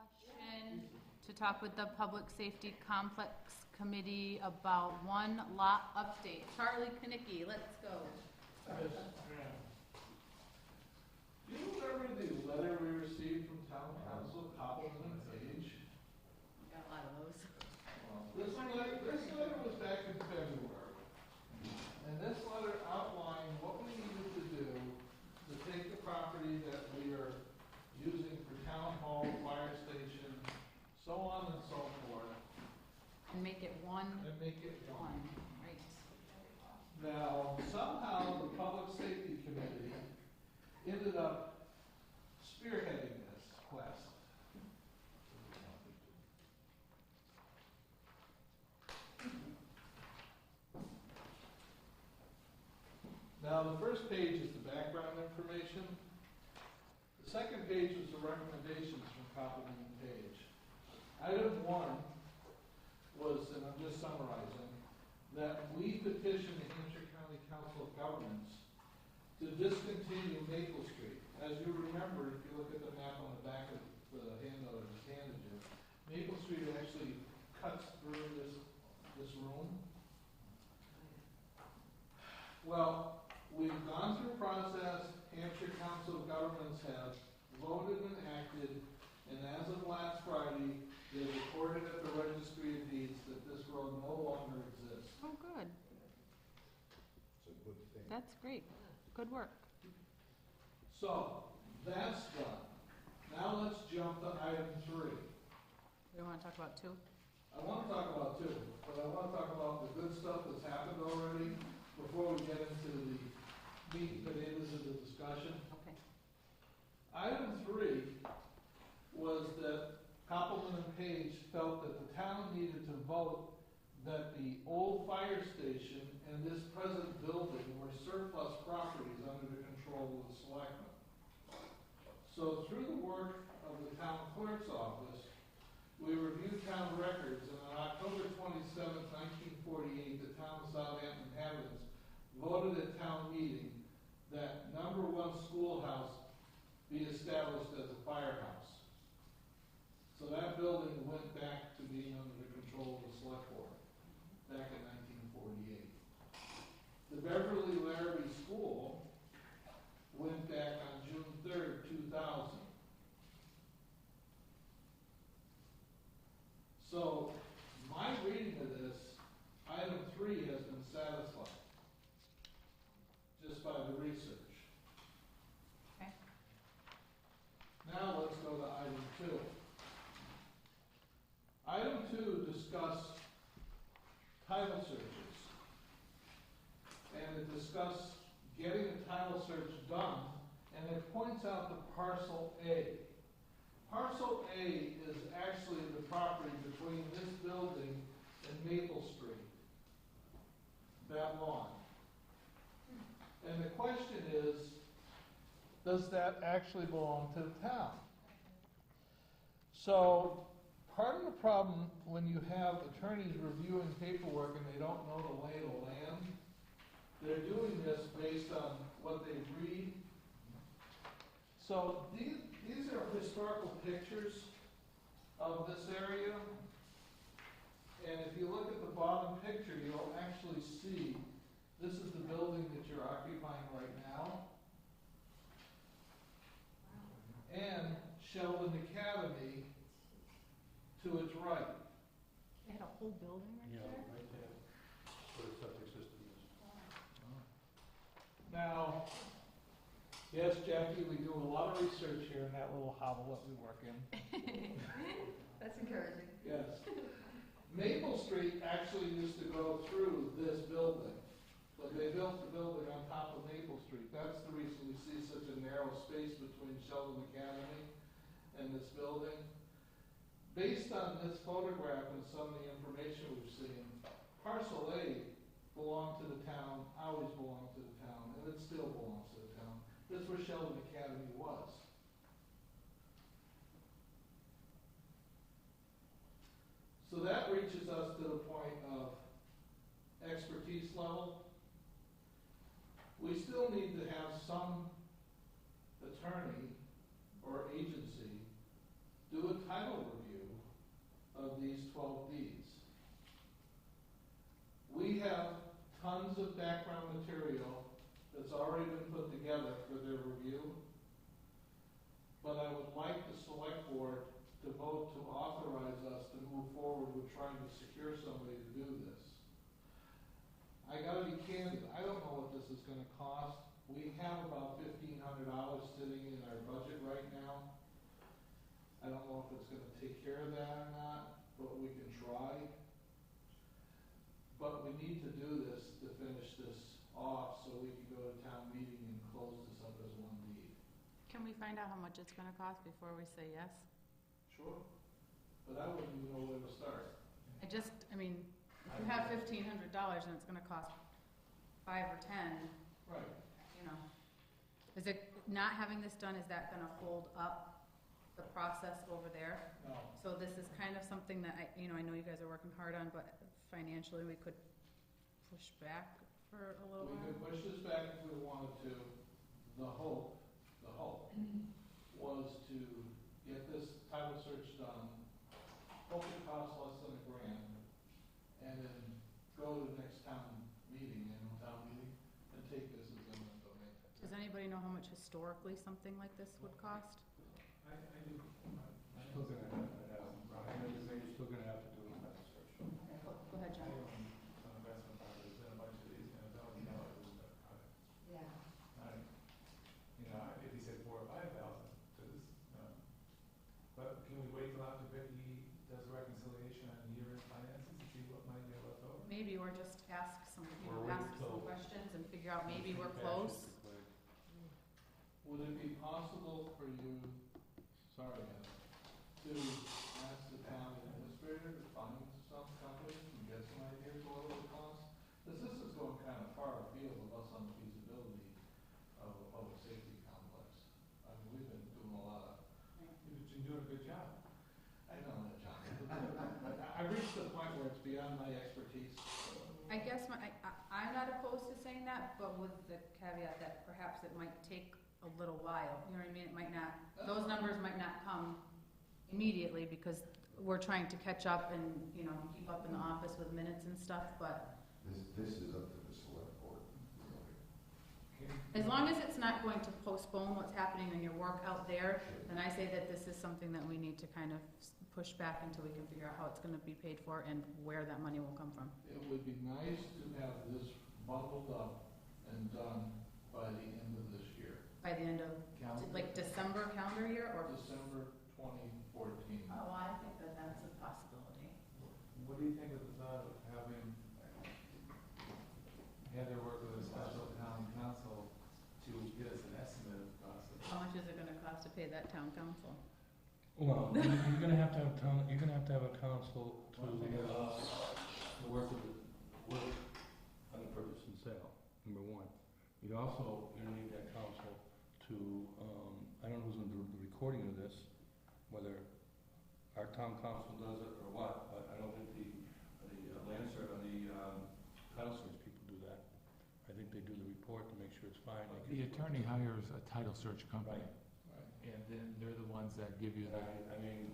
discussion to talk with the Public Safety Complex Committee about one lot update. Charlie Knickie, let's go. Do you remember the letter we received from Town Council, Copeland and Page? Got a lot of those. This letter was back in February, and this letter outlined what we needed to do to take the property that we are using for town hall, fire station, so on and so forth. And make it one. And make it one. Right. Now, somehow the Public Safety Committee ended up spearheading this quest. Now, the first page is the background information. The second page was the recommendations from Copeland and Page. Item 1 was, and I'm just summarizing, that we petition the Hampshire County Council of Governments to discontinue Maple Street. As you remember, if you look at the map on the back of the handout I just handed you, Maple Street actually cuts through this room. Well, we've gone through a process. Hampshire Council of Governments have voted and acted, and as of last Friday, they recorded at the Registry of Deeds that this road no longer exists. Oh, good. It's a good thing. That's great. Good work. So, that's done. Now let's jump to item 3. We want to talk about 2? I want to talk about 2, but I want to talk about the good stuff that's happened already before we get into the meat and potatoes of the discussion. Okay. Item 3 was that Copeland and Page felt that the town needed to vote that the old fire station and this present building were surplus properties under the control of the selectmen. So through the work of the town clerk's office, we reviewed town records, and on October 27, 1948, the town of Southampton inhabitants voted at town meeting that number 1 schoolhouse be established as a firehouse. So that building went back to being under the control of the select board back in 1948. The Beverly Larrabee School went back on June 3rd, 2000. So my reading of this, item 3 has been satisfied just by the research. Okay. Now let's go to item 2. Item 2 discuss title searches. And it discuss getting a title search done, and it points out the parcel A. Parcel A is actually the property between this building and Maple Street, that lawn. And the question is, does that actually belong to the town? So, part of the problem when you have attorneys reviewing paperwork and they don't know the lay of the land, they're doing this based on what they read. So these are historical pictures of this area. And if you look at the bottom picture, you'll actually see this is the building that you're occupying right now. And Sheldon Academy to its right. They had a whole building right there? Right there. That's what a septic system is. Now, yes, Jackie, we do a lot of research here in that little hovel that we work in. That's encouraging. Yes. Maple Street actually used to go through this building, but they built the building on top of Maple Street. That's the reason we see such a narrow space between Sheldon Academy and this building. Based on this photograph and some of the information we've seen, Parcel A belonged to the town, always belonged to the town, and it still belongs to the town. This is where Sheldon Academy was. So that reaches us to the point of expertise level. We still need to have some attorney or agency do a title 12 deeds. We have tons of background material that's already been put together for their review, but I would like the select board to vote to authorize us to move forward with trying to secure somebody to do this. I gotta be candid, I don't know what this is gonna cost. We have about $1,500 sitting in our budget right now. I don't know if it's gonna take care of that or not, but we can try. But we need to do this to finish this off so we can go to town meeting and close this up as one deed. Can we find out how much it's gonna cost before we say yes? Sure. But I wouldn't even know where to start. I mean, if you have $1,500 and it's gonna cost 5 or 10, Right. you know. Is it, not having this done, is that gonna hold up the process over there? No. So this is kind of something that I know you guys are working hard on, but financially we could push back for a little We while. could push this back if we wanted to. The hope was to get this title search done, hope it costs less than $1,000, and then go to the next town meeting, and take this as eminent domain. Does anybody know how much historically something like this would cost? I do. Still gonna have to have, you're still gonna have to do a title search. Go ahead, John. Some investment properties, and a bunch of these, and Yeah. if he said 4,000 or 5,000 to this, but can we wait till after Vicky does a reconciliation on year-end finances to see what money they left over? Maybe, or just ask some, Or wait ask some till- questions and figure out maybe we're close. Would it be possible for you, sorry, Heather, to ask the town administrator to find some company and get some ideas what it would cost? Because this is going kind of far afield of us on the feasibility of a public safety complex. I mean, we've been doing a lot of, You've been doing a good job. I know that, John. I reached the point where it's beyond my expertise. I guess I'm not opposed to saying that, but with the caveat that perhaps it might take a little while. You know what I mean? It might not, those numbers might not come immediately because we're trying to catch up and, keep up in the office with minutes and stuff, but This is up to the select board. as long as it's not going to postpone what's happening in your work out there, then I say that this is something that we need to kind of push back until we can figure out how it's gonna be paid for and where that money will come from. It would be nice to have this bundled up and done by the end of this year. By the end of, like, December calendar year, or? December 2014. Oh, I think that that's a possibility. What do you think of the thought of having Heather work with a special town council to get us an estimate of the cost of How much is it gonna cost to pay that town council? Well, you're gonna have to have a council to work on the purchase and sale, number one. You're gonna need that council to, I don't know who's gonna do the recording of this, whether our town council does it or what, but I don't think the title search people do that. I think they do the report to make sure it's fine. The attorney hires a title search company, Right. and then they're the ones that give you the, I mean,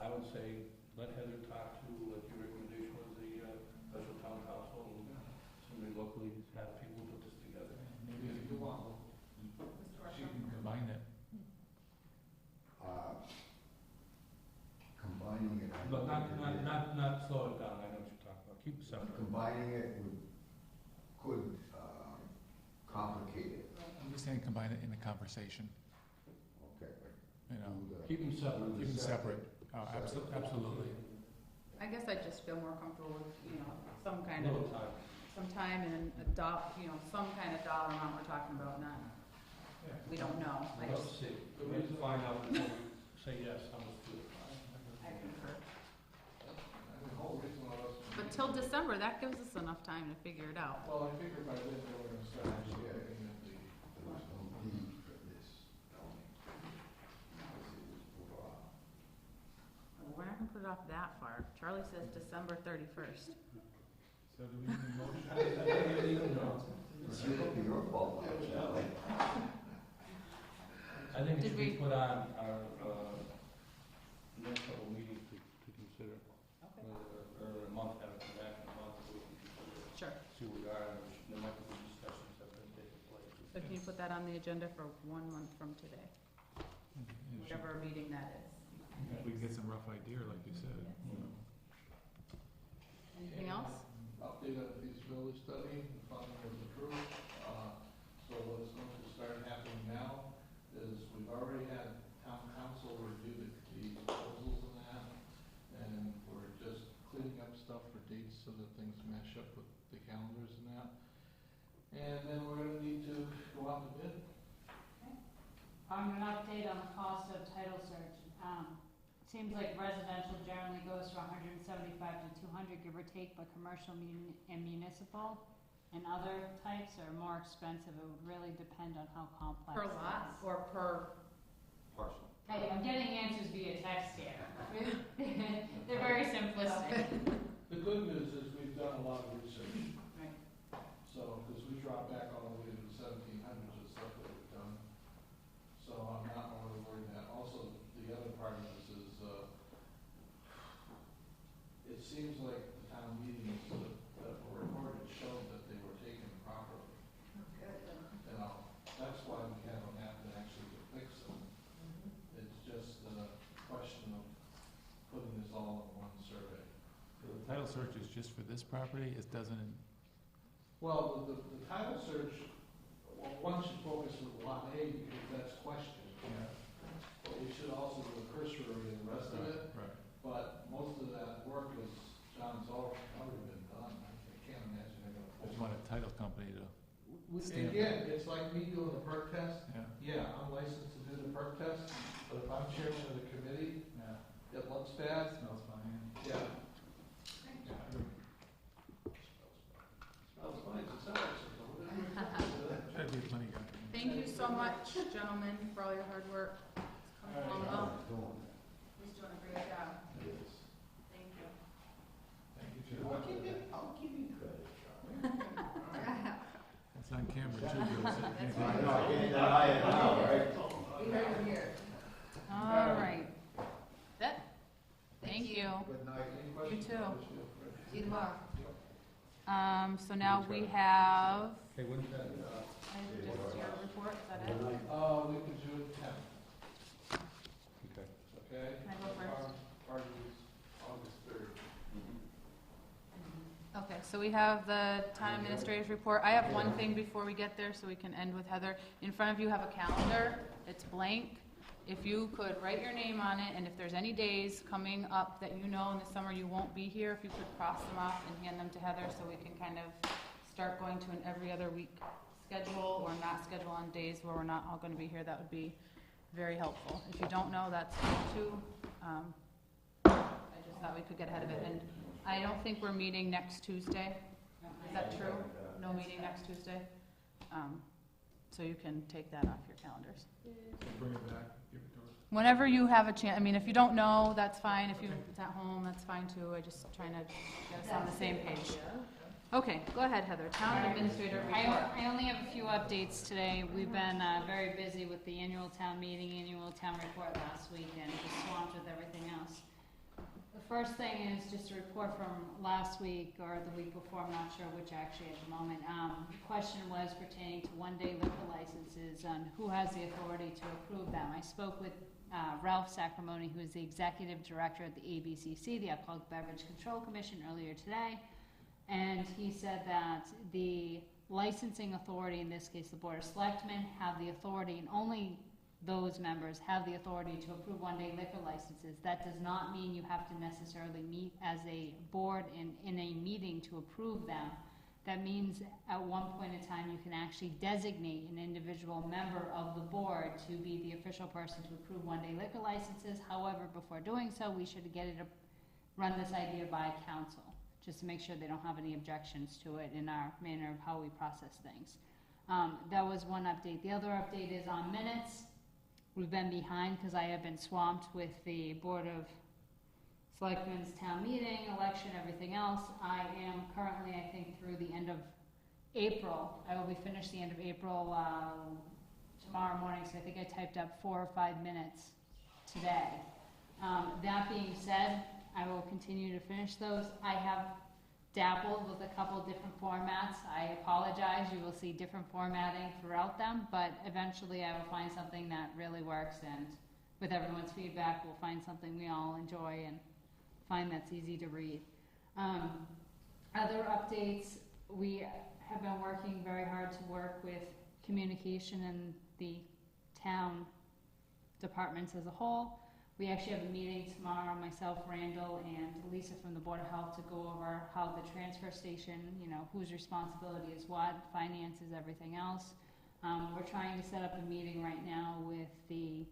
I would say, let Heather talk to, what your recommendation was, the special town council, and somebody locally have people put this together. maybe If you want. she can combine it. Combining it. I But think it- not slow it down, I know what you're talking about, keep it separate. Combining it could complicate it. I'm just saying combine it in a conversation, Okay. you know, Keep them separate. keep them separate. Oh, absolutely. I guess I just feel more comfortable with, some kind Little of, time. some time and some kind of dollar amount we're talking about, not, we don't know. I Let's just, see, we have to find out before we say yes, how much to it. I concur. The whole reason why I was. But till December, that gives us enough time to figure it out. Well, I figured by then they were gonna start actually looking at the. There was no need for this zoning. Because it was put off. We're not gonna put it off that far. Charlie says December 31st. So do we need a motion? It's your fault, Charlie. I think it Did should be we- put on our next couple meetings to consider. that on the agenda for 1 month from today, And whatever meeting that is. if we can get some rough idea, like you said, you know. Anything else? Update on the feasibility study, the funding was approved. So what's going to start happening now is we've already had town council review the proposals and that, and we're just cleaning up stuff for dates so that things match up with the calendars and that. And then we're gonna need to go out to bid. An update on the cost of title search. Seems like residential generally goes for 175 to 200, give or take, but commercial and municipal and other types are more expensive. It would really depend on how complex Per it lot is. or per? Parcel. Hey, I'm getting answers via text here. They're very simplistic. The good news is we've done a lot of research. Right. So, because we dropped back all the way to the 1700s of stuff that we've done. So I'm not really worried that. Also, the other part of this is, it seems like the town meetings that were recorded showed that they were taken properly. You know, that's why we haven't had to actually fix them. It's just a question of putting this all in one survey. The title search is just for this property, it doesn't, Well, the title search, well, one should focus with lot A because that's questioned. yeah, But we should also do a cursory and the rest of it. right. But most of that work is, John's already been done. I can't imagine they're I gonna just pull. want a title company to, And Stamp. again, it's like me doing the perk test. yeah, Yeah, I'm licensed to do the perk test, but if I'm chairman of the committee, yeah, it looks bad. smells fine, Yeah. yeah. Smells funny, it's a salad. Try to be a funny guy. Thank you so much, gentlemen, for all your hard work. It's come along well. He's doing a great job. Yes. Thank you. Thank you, Jim. I'll give you credit, Charlie. It's on camera too, Bill, so you can't. I know, I can't deny it now, right? All right. That, thank you. Good night. Any questions? too. Always feel free. See you tomorrow. So now we have, Okay, when's that? just your report, is that it? We could do it 10, Okay. okay? Can I go first? Party is August 3rd. Okay, so we have the town administrator's report. I have one thing before we get there, so we can end with Heather. In front of you have a calendar, it's blank. If you could write your name on it, and if there's any days coming up that you know in the summer you won't be here, if you could cross them off and hand them to Heather, so we can kind of start going to an every other week schedule, or not schedule on days where we're not all gonna be here, that would be very helpful. If you don't know, that's fine too. I just thought we could get ahead of it, and I don't think we're meeting next Tuesday. Is that true? No meeting next Tuesday? So you can take that off your calendars. Bring it back, give it to us. Whenever you have a chance, I mean, if you don't know, that's fine. If it's at home, that's fine too. I just trying to get us on the same page. Okay, go ahead, Heather. Town administrator report. I only have a few updates today. We've been very busy with the annual town meeting, annual town report last week, and just swamped with everything else. The first thing is just a report from last week or the week before, I'm not sure which actually at the moment. The question was pertaining to one-day liquor licenses and who has the authority to approve them. I spoke with Ralph Sacramone, who is the executive director at the ABCC, the Alcoholic Beverage Control Commission, earlier today. And he said that the licensing authority, in this case the Board of Selectmen, have the authority, and only those members have the authority to approve one-day liquor licenses. That does not mean you have to necessarily meet as a board in a meeting to approve them. That means at one point in time you can actually designate an individual member of the board to be the official person to approve one-day liquor licenses. However, before doing so, we should run this idea by council, just to make sure they don't have any objections to it in our manner of how we process things. That was one update. The other update is on minutes. We've been behind because I have been swamped with the Board of Selectmen's town meeting, election, everything else. I am currently, I think, through the end of April. I will be finished the end of April tomorrow morning, so I think I typed up 4 or 5 minutes today. That being said, I will continue to finish those. I have dabbled with a couple different formats. I apologize, you will see different formatting throughout them, but eventually I will find something that really works, and with everyone's feedback, we'll find something we all enjoy and find that's easy to read. Other updates, we have been working very hard to work with communication and the town departments as a whole. We actually have a meeting tomorrow, myself, Randall, and Lisa from the Board of Health, to go over how the transfer station, you know, whose responsibility is what, finances, everything else. We're trying to set up a meeting right now with the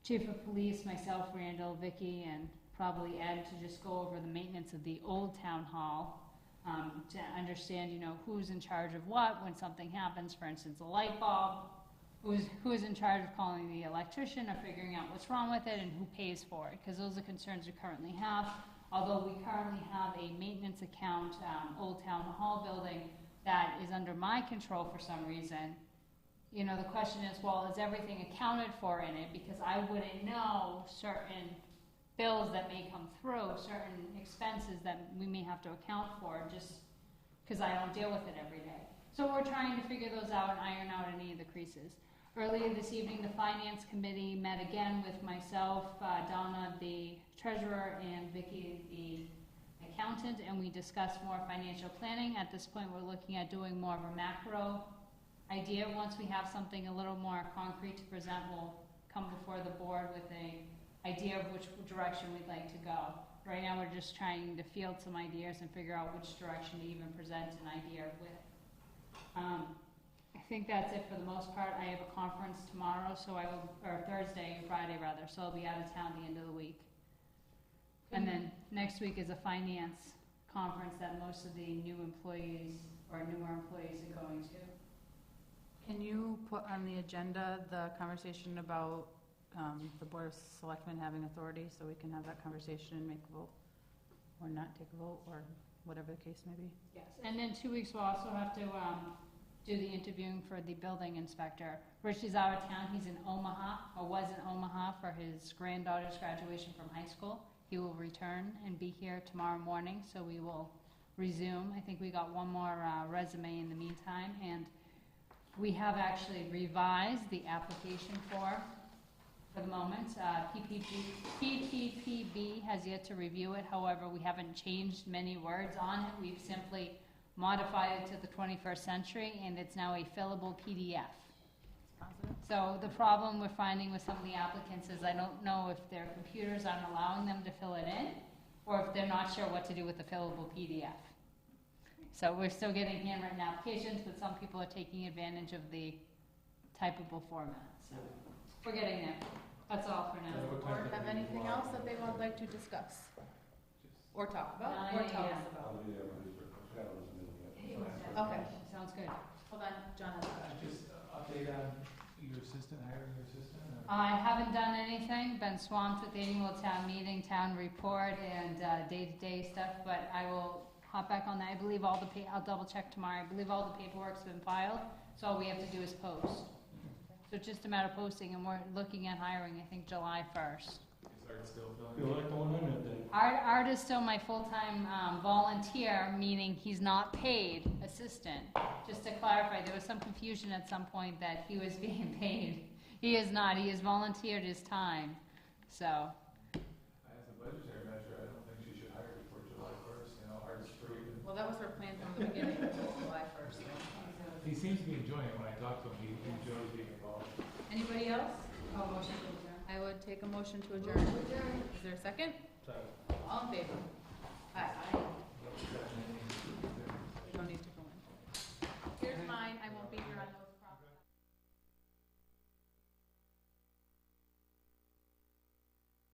chief of police, myself, Randall, Vicky, and probably Ed, to just go over the maintenance of the old town hall, to understand, you know, who's in charge of what when something happens, for instance, a light bulb, who's in charge of calling the electrician or figuring out what's wrong with it, and who pays for it, because those are concerns we currently have. Although we currently have a maintenance account, Old Town Hall building, that is under my control for some reason. You know, the question is, well, is everything accounted for in it? Because I wouldn't know certain bills that may come through, certain expenses that we may have to account for, just because I don't deal with it every day. So we're trying to figure those out and iron out any of the creases. Earlier this evening, the Finance Committee met again with myself, Donna, the treasurer, and Vicky, the accountant, and we discussed more financial planning. At this point, we're looking at doing more of a macro idea. Once we have something a little more concrete to present, we'll come before the board with a idea of which direction we'd like to go. Right now, we're just trying to field some ideas and figure out which direction to even present an idea with. I think that's it for the most part. I have a conference tomorrow, or Thursday and Friday rather, so I'll be out of town the end of the week. And then next week is a finance conference that most of the new employees or newer employees are going to. Can you put on the agenda the conversation about the Board of Selectmen having authority, so we can have that conversation and make a vote, or not take a vote, or whatever the case may be? Yes, and in 2 weeks, we'll also have to do the interviewing for the building inspector. Rich is out of town. He's in Omaha, or was in Omaha, for his granddaughter's graduation from high school. He will return and be here tomorrow morning, so we will resume. I think we got one more resume in the meantime, and we have actually revised the application for the moment. PPPB has yet to review it. However, we haven't changed many words on it. We've simply modified it to the 21st century, and it's now a fillable PDF. So the problem we're finding with some of the applicants is I don't know if their computers aren't allowing them to fill it in, or if they're not sure what to do with the fillable PDF. So we're still getting handwritten applications, but some people are taking advantage of the typable format. So we're getting there. That's all for now. Or have anything else that they would like to discuss? Or talk about? Or tell us about? Okay. Sounds good. Hold on, John has a question. Just update on your assistant, hiring your assistant? Or? I haven't done anything, been swamped with annual town meeting, town report, and day-to-day stuff, but I will hop back on that. I believe all the I'll double check tomorrow. I believe all the paperwork's been filed, so all we have to do is post. So it's just a matter of posting, and we're looking at hiring, I think, July 1st. Is Art still filling? Feel like going in it then. Art is still my full-time volunteer, meaning he's not paid assistant. Just to clarify, there was some confusion at some point that he was being paid. He is not. He has volunteered his time. So. As a budgetary measure, I don't think she should hire before July 1st. You know, Art's free. Well, that was her plan from the beginning, until July 1st. He seems to be enjoying it. When I talk to him, he enjoys being involved. Anybody else? Oh, motion to adjourn. I would take a motion to adjourn. Is there a second? Sorry. All in favor? Aye. You don't need to.